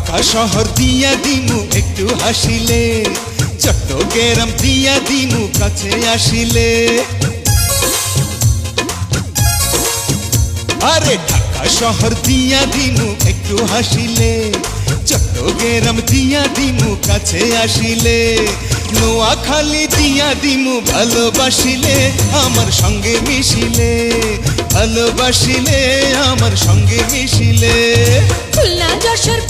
ঢাকা শহর দিয়া দিমু একটু হাসিলে, চট্টগ্রাম দিয়া দিমু কাছে আসিলে। আরে ঢাকা শহর দিয়া দিমু একটু হাসিলে, চট্টগ্রাম দিয়া দিমু কাছে আসিলে। নোয়াখালী দিয়া দিমু ভালোবাসিলে, আমার সঙ্গে মিশিলে, ভালোবাসিলে আমার সঙ্গে মিশিলে। খুলনা যশোর